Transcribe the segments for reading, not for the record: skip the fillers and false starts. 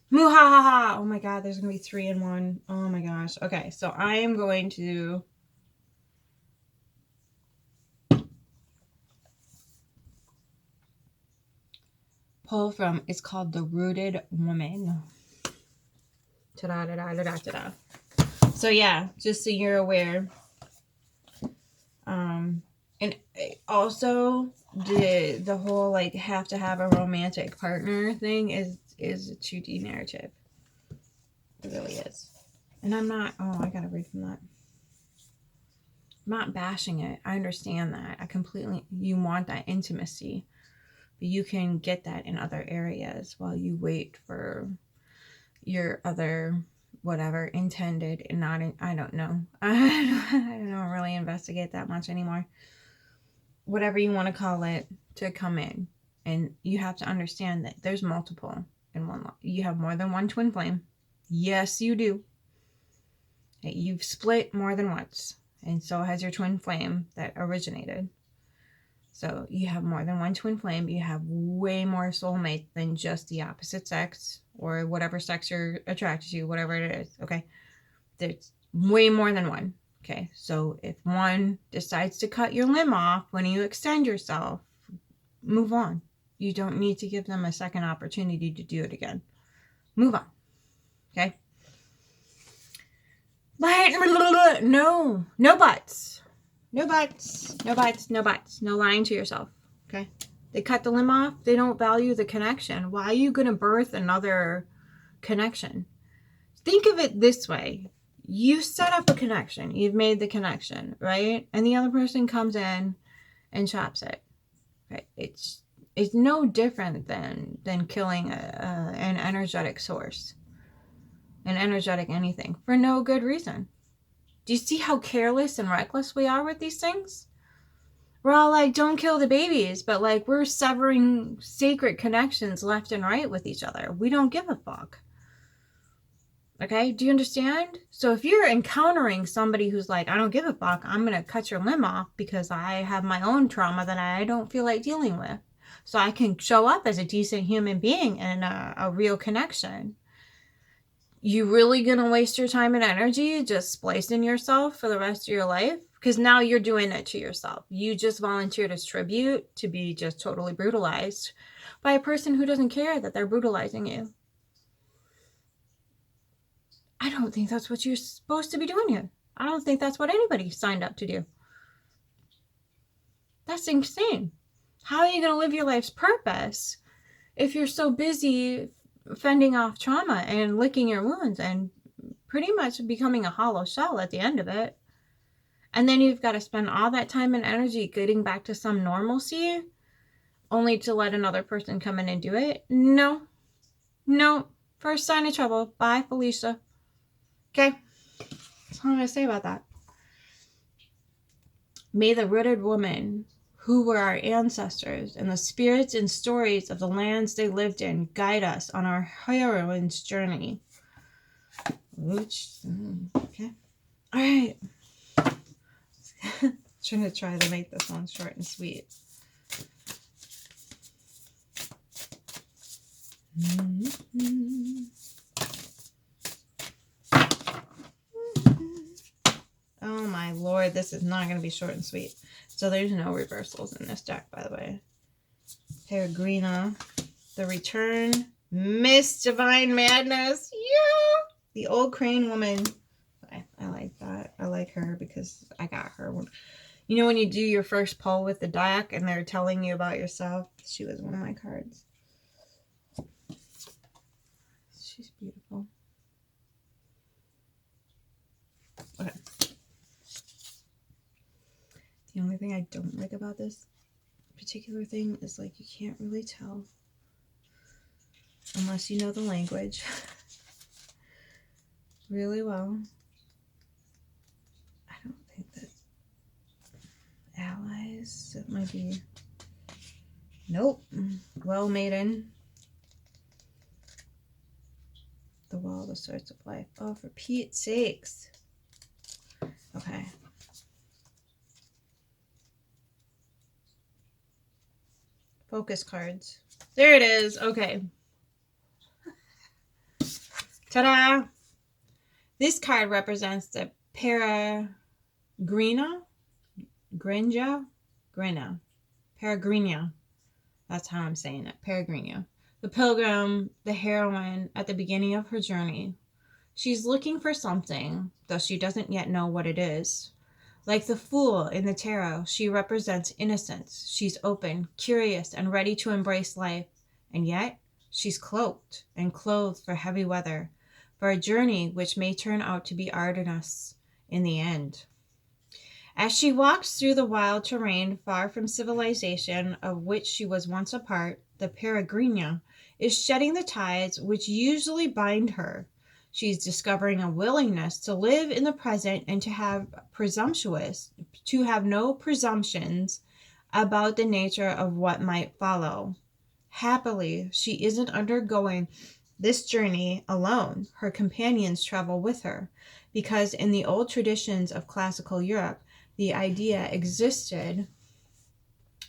Moo ha ha ha. Oh my god, there's going to be 3 in 1. Oh my gosh. Okay, so I am going to pull from, it's called The Rooted Woman. Ta-da-da-da-da-da-da. So yeah, just so you're aware. And also the whole like have to have a romantic partner thing is a 2D narrative. It really is. And I'm not, oh, I gotta read from that. I'm not bashing it. I understand that. I completely, you want that intimacy, but you can get that in other areas while you wait for your other whatever intended and not in, I don't know. I don't really investigate that much anymore. Whatever you want to call it, to come in. And you have to understand that there's multiple in one. You have more than one twin flame. Yes, you do. You've split more than once. And so has your twin flame that originated. So you have more than one twin flame. You have way more soulmates than just the opposite sex or whatever sex you're attracted to, whatever it is. Okay. There's way more than one. Okay. So if one decides to cut your limb off when you extend yourself, move on. You don't need to give them a second opportunity to do it again. Move on. Okay. But no buts. No buts. No buts. No buts. No lying to yourself. Okay. They cut the limb off. They don't value the connection. Why are you going to birth another connection? Think of it this way. You set up a connection. You've made the connection, right? And the other person comes in and chops it. Right? It's no different than killing an energetic source. An energetic anything for no good reason. Do you see how careless and reckless we are with these things? We're all like, don't kill the babies, but like we're severing sacred connections left and right with each other. We don't give a fuck. Okay, do you understand? So if you're encountering somebody who's like, I don't give a fuck, I'm going to cut your limb off because I have my own trauma that I don't feel like dealing with. So I can show up as a decent human being and a real connection. You really going to waste your time and energy just splicing yourself for the rest of your life? Because now you're doing it to yourself. You just volunteered as tribute to be just totally brutalized by a person who doesn't care that they're brutalizing you. I don't think that's what you're supposed to be doing here. I don't think that's what anybody signed up to do. That's insane. How are you going to live your life's purpose if you're so busy fending off trauma and licking your wounds and pretty much becoming a hollow shell at the end of it? And then you've got to spend all that time and energy getting back to some normalcy only to let another person come in and do it? No. First sign of trouble. Bye, Felicia. Okay. That's all I'm going to say about that. May the rooted woman who were our ancestors and the spirits and stories of the lands they lived in guide us on our heroine's journey. Okay. All right. Trying to try to make this one short and sweet. Oh my lord, this is not going to be short and sweet. So there's no reversals in this deck, by the way. Peregrina, the Return, Miss Divine Madness, yeah! The Old Crane Woman. I like that. I like her because I got her. You know when you do your first pull with the deck and they're telling you about yourself? She was one of my cards. She's beautiful. Okay. The only thing I don't like about this particular thing is like you can't really tell unless you know the language really well. I don't think that allies, it might be, nope. Well, maiden. The Wall, the Swords of Life. Oh, for Pete's sakes. Okay. Focus cards. There it is. Okay. Ta-da! This card represents the Peregrina. That's how I'm saying it. Peregrina. The pilgrim, the heroine at the beginning of her journey. She's looking for something, though she doesn't yet know what it is. Like the fool in the tarot, she represents innocence. She's open, curious, and ready to embrace life. And yet, she's cloaked and clothed for heavy weather, for a journey which may turn out to be arduous in the end. As she walks through the wild terrain far from civilization of which she was once a part, the Peregrina is shedding the ties which usually bind her. She's discovering a willingness to live in the present and to have no presumptions about the nature of what might follow. Happily, she isn't undergoing this journey alone. Her companions travel with her, because in the old traditions of classical Europe, the idea existed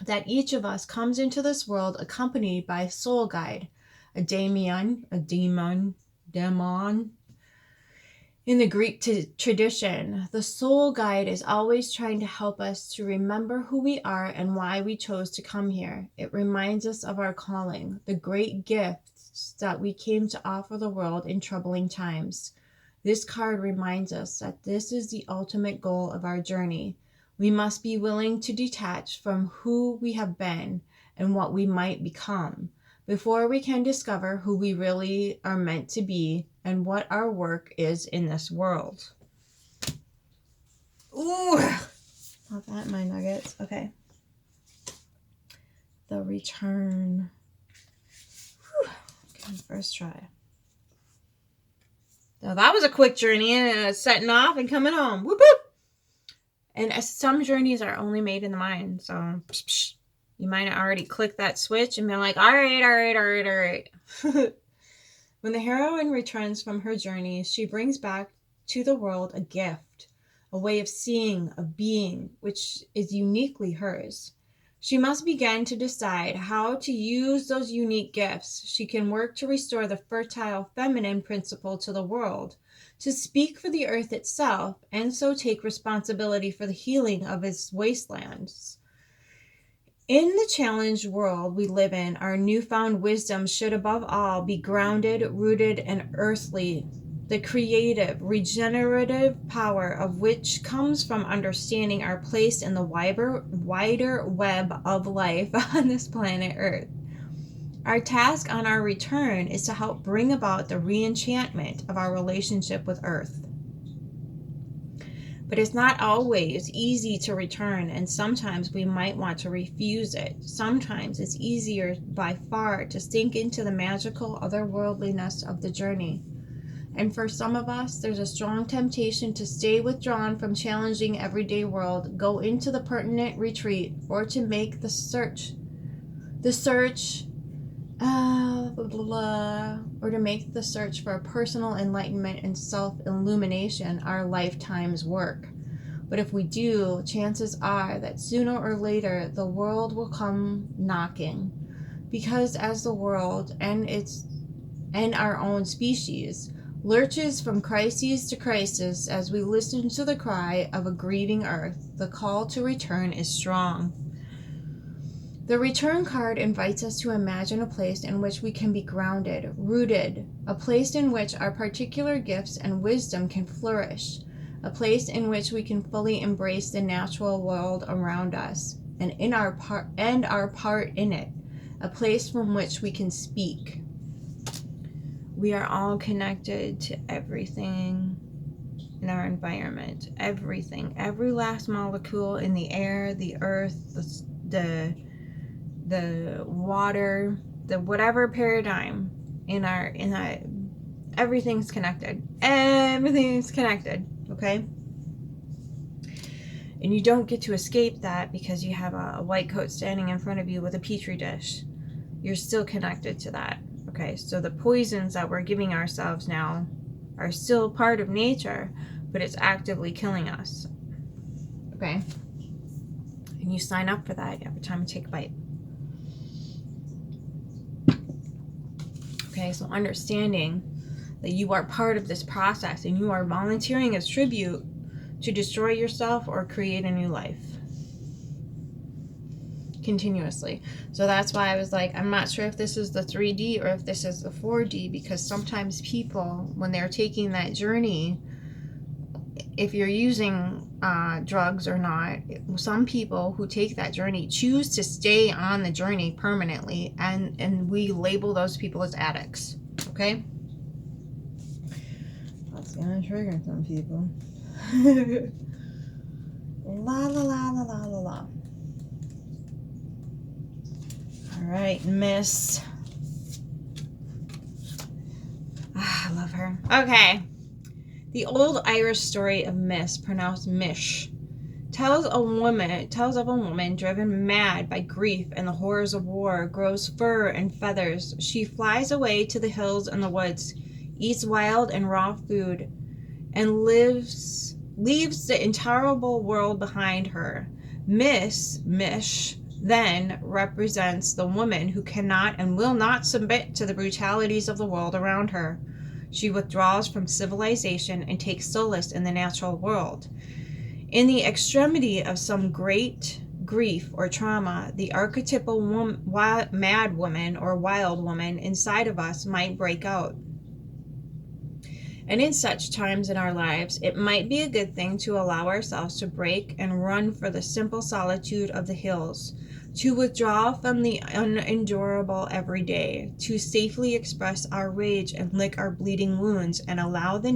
that each of us comes into this world accompanied by a soul guide, a daemon. In the Greek tradition, the soul guide is always trying to help us to remember who we are and why we chose to come here. It reminds us of our calling, the great gifts that we came to offer the world in troubling times. This card reminds us that this is the ultimate goal of our journey. We must be willing to detach from who we have been and what we might become before we can discover who we really are meant to be and what our work is in this world. Ooh, not that in my nuggets. Okay. The return. Whew. Okay, first try. So that was a quick journey, setting off and coming home. Whoop whoop. And some journeys are only made in the mind, so you might have already clicked that switch and been like, all right. When the heroine returns from her journey, she brings back to the world a gift, a way of seeing, of being, which is uniquely hers. She must begin to decide how to use those unique gifts. She can work to restore the fertile feminine principle to the world, to speak for the earth itself, and so take responsibility for the healing of its wastelands. In the challenged world we live in, our newfound wisdom should above all be grounded, rooted, and earthly, the creative, regenerative power of which comes from understanding our place in the wider web of life on this planet Earth. Our task on our return is to help bring about the re-enchantment of our relationship with Earth. But it's not always easy to return, and sometimes we might want to refuse it. Sometimes it's easier by far to sink into the magical otherworldliness of the journey. And for some of us, there's a strong temptation to stay withdrawn from challenging everyday world, go into the pertinent retreat, or to make the search, or to make the search for personal enlightenment and self-illumination our lifetime's work. But if we do, chances are that sooner or later the world will come knocking, because as the world and our own species lurches from crisis to crisis, as we listen to the cry of a grieving earth, the call to return is strong. The return card invites us to imagine a place in which we can be grounded, rooted, a place in which our particular gifts and wisdom can flourish, a place in which we can fully embrace the natural world around us and our part in it, a place from which we can speak. We are all connected to everything in our environment, everything, every last molecule in the air, the earth, the water, the whatever paradigm in our everything's connected. Everything's connected, okay? And you don't get to escape that because you have a white coat standing in front of you with a petri dish. You're still connected to that, okay? So the poisons that we're giving ourselves now are still part of nature, but it's actively killing us, okay? And you sign up for that every time you take a bite. Okay, so understanding that you are part of this process and you are volunteering as tribute to destroy yourself or create a new life continuously. So that's why I was like, I'm not sure if this is the 3D or if this is the 4D, because sometimes people, when they're taking that journey, if you're using drugs or not, some people who take that journey choose to stay on the journey permanently, and we label those people as addicts. Okay, that's gonna trigger some people. La la la la la la la. All right, Miss. I love her. Okay. The old Irish story of Miss, pronounced Mish, tells of a woman driven mad by grief and the horrors of war, grows fur and feathers. She flies away to the hills and the woods, eats wild and raw food, and leaves the intolerable world behind her. Mish, then represents the woman who cannot and will not submit to the brutalities of the world around her. She withdraws from civilization and takes solace in the natural world. In the extremity of some great grief or trauma, the archetypal mad woman or wild woman inside of us might break out. And in such times in our lives, it might be a good thing to allow ourselves to break and run for the simple solitude of the hills, to withdraw from the unendurable everyday, to safely express our rage and lick our bleeding wounds, and allow the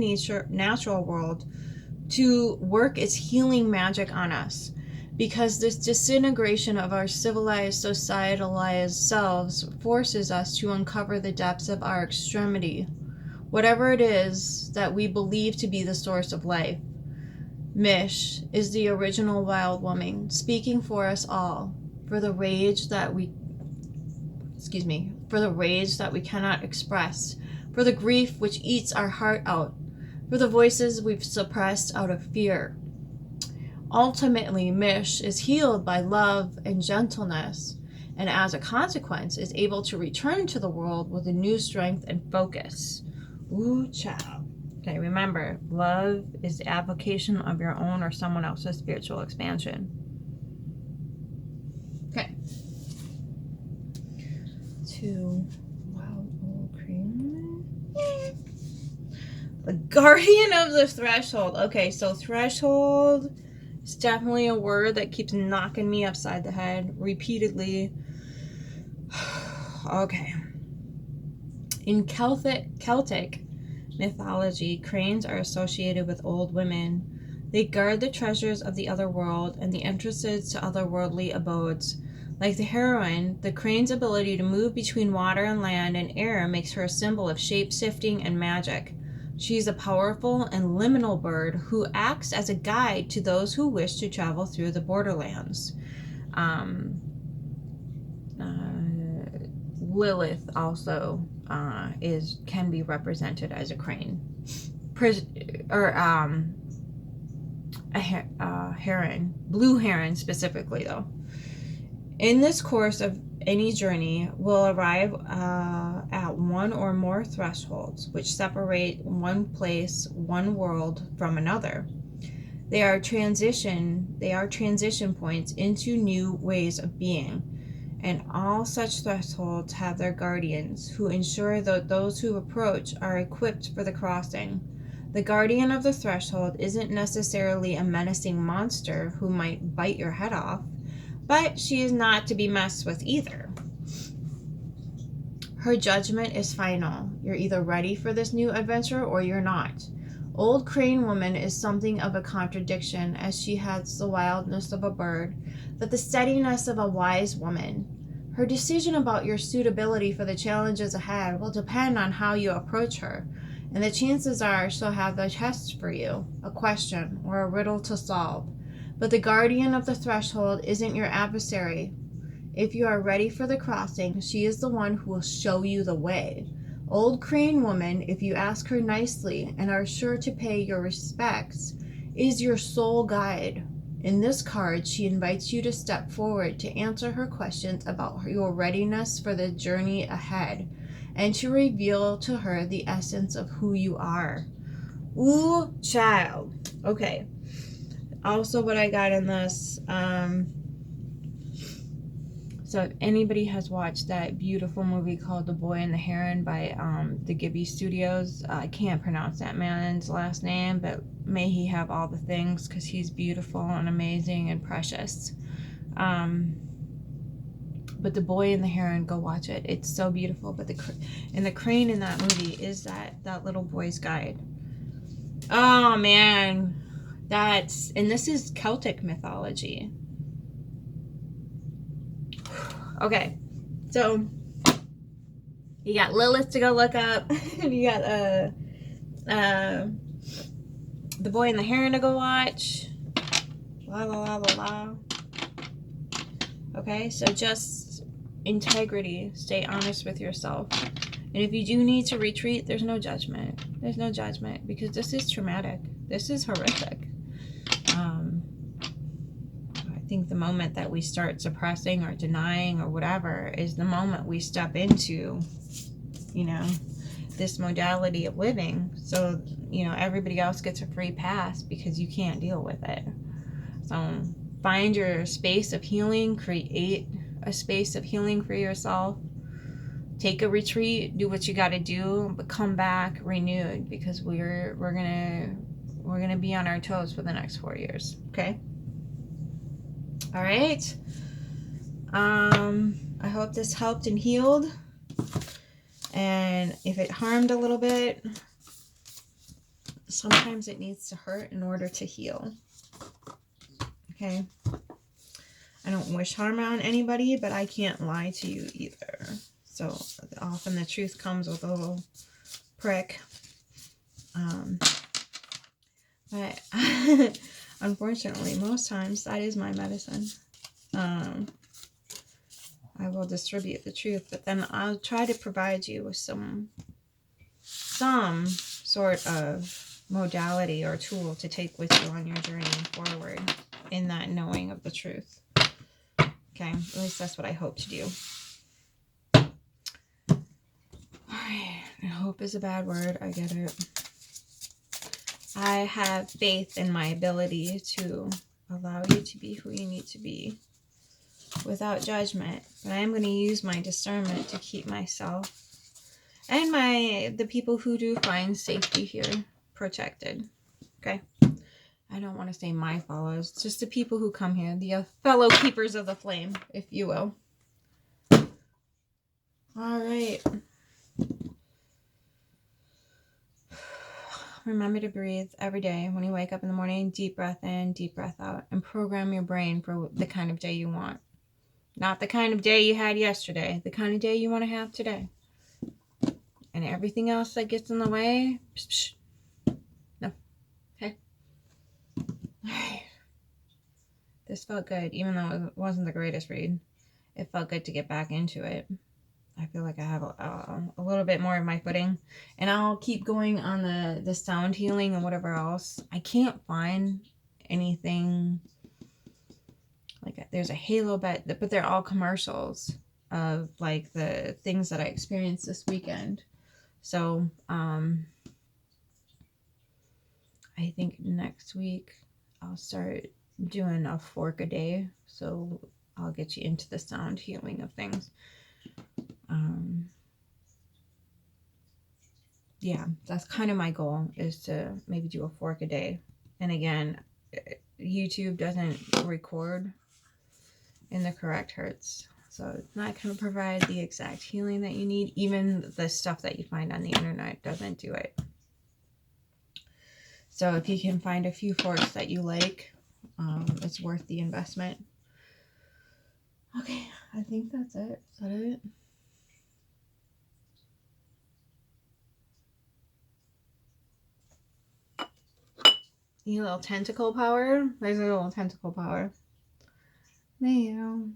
natural world to work its healing magic on us. Because this disintegration of our civilized, societalized selves forces us to uncover the depths of our extremity, whatever it is that we believe to be the source of life. Mish is the original wild woman, speaking for us all, for the rage that we cannot express, for the grief which eats our heart out, for the voices we've suppressed out of fear. Ultimately, Mish is healed by love and gentleness, and as a consequence is able to return to the world with a new strength and focus. Ooh, child. Okay, remember, love is the application of your own or someone else's spiritual expansion. Okay. To wild old cream. The guardian of the threshold. Okay, so threshold is definitely a word that keeps knocking me upside the head repeatedly. Okay. In Celtic mythology, cranes are associated with old women. They guard the treasures of the other world and the entrances to otherworldly abodes. Like the heroine, the crane's ability to move between water and land and air makes her a symbol of shape-shifting and magic. She's a powerful and liminal bird who acts as a guide to those who wish to travel through the borderlands. Lilith also can be represented as a crane, a heron, blue heron specifically though. In this course of any journey, we'll arrive at one or more thresholds which separate one place, one world from another. They are transition points into new ways of being. And all such thresholds have their guardians, who ensure that those who approach are equipped for the crossing. The guardian of the threshold isn't necessarily a menacing monster who might bite your head off, but she is not to be messed with either. Her judgment is final. You're either ready for this new adventure or you're not. Old Crane Woman is something of a contradiction, as she has the wildness of a bird, but the steadiness of a wise woman. Her decision about your suitability for the challenges ahead will depend on how you approach her, and the chances are she'll have a test for you, a question or a riddle to solve. But the guardian of the threshold isn't your adversary. If you are ready for the crossing, she is the one who will show you the way. Old Crane Woman, if you ask her nicely and are sure to pay your respects, is your soul guide. In this card, she invites you to step forward to answer her questions about your readiness for the journey ahead, and to reveal to her the essence of who you are. Ooh, child. Okay. Also, what I got in this, so if anybody has watched that beautiful movie called The Boy and the Heron by the Ghibli Studios, I can't pronounce that man's last name, but may he have all the things, because he's beautiful and amazing and precious. But The Boy and the Heron, go watch it. It's so beautiful. But the crane in that movie is that little boy's guide. Oh man, and this is Celtic mythology. Okay, so you got Lilith to go look up. You got The Boy and the Heron to go watch. La la la la la. Okay, so just integrity. Stay honest with yourself. And if you do need to retreat, there's no judgment. There's no judgment, because this is traumatic. This is horrific. I think the moment that we start suppressing or denying or whatever is the moment we step into, this modality of living. So, everybody else gets a free pass because you can't deal with it. So find your space of healing, create a space of healing for yourself. Take a retreat, do what you got to do, but come back renewed, because we're gonna be on our toes for the next 4 years. Okay. All right. I hope this helped and healed. And if it harmed a little bit, sometimes it needs to hurt in order to heal. Okay. I don't wish harm on anybody, but I can't lie to you either. So often the truth comes with a little prick. But unfortunately, most times that is my medicine. I will distribute the truth, but then I'll try to provide you with some sort of modality or tool to take with you on your journey forward in that knowing of the truth. Okay, at least that's what I hope to do. Alright, hope is a bad word, I get it. I have faith in my ability to allow you to be who you need to be without judgment, but I am going to use my discernment to keep myself and the people who do find safety here protected. Okay? I don't want to say my followers, just the people who come here, the fellow keepers of the flame, if you will. All right. Remember to breathe every day. When you wake up in the morning, deep breath in, deep breath out, and program your brain for the kind of day you want. Not the kind of day you had yesterday, the kind of day you want to have today. And everything else that gets in the way, no. Okay? This felt good, even though it wasn't the greatest read. It felt good to get back into it. I feel like I have a little bit more of my footing. And I'll keep going on the sound healing and whatever else. I can't find anything. Like, there's a Halo bet, but they're all commercials of, like, the things that I experienced this weekend. So, I think next week I'll start doing a fork a day. So I'll get you into the sound healing of things. Yeah, that's kind of my goal, is to maybe do a fork a day. And again, YouTube doesn't record in the correct hertz, so it's not going to provide the exact healing that you need. Even the stuff that you find on the internet doesn't do it. So if you can find a few forks that you like, it's worth the investment. Okay, I think that's it. Is that it? You need a little tentacle power? There's a little tentacle power. There you go.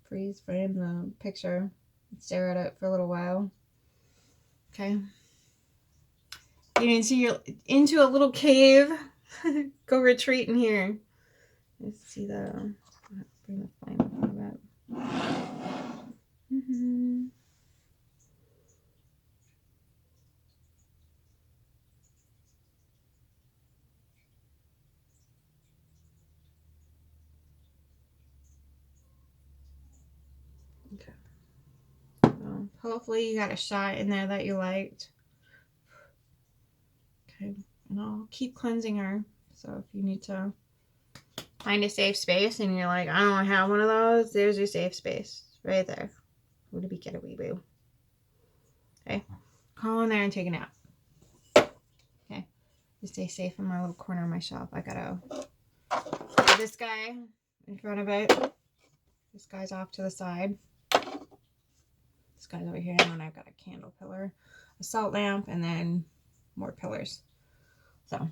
Freeze frame the picture. Stare at it for a little while. Okay. Get into a little cave. Go retreat in here. Let's see bring the flame up a little bit. Hopefully you got a shot in there that you liked. Okay, and I'll keep cleansing her. So if you need to find a safe space and you're like, I don't have one of those, there's your safe space. Right there. Would be get a wee boo. Okay. Crawl in there and take a nap. Okay. You stay safe in my little corner of my shelf. I gotta put this guy in front of it. This guy's off to the side. This guy's over here, and then I've got a candle pillar, a salt lamp, and then more pillars. So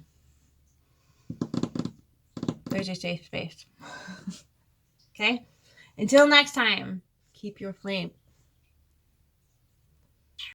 there's your safe space. Okay? Until next time, keep your flame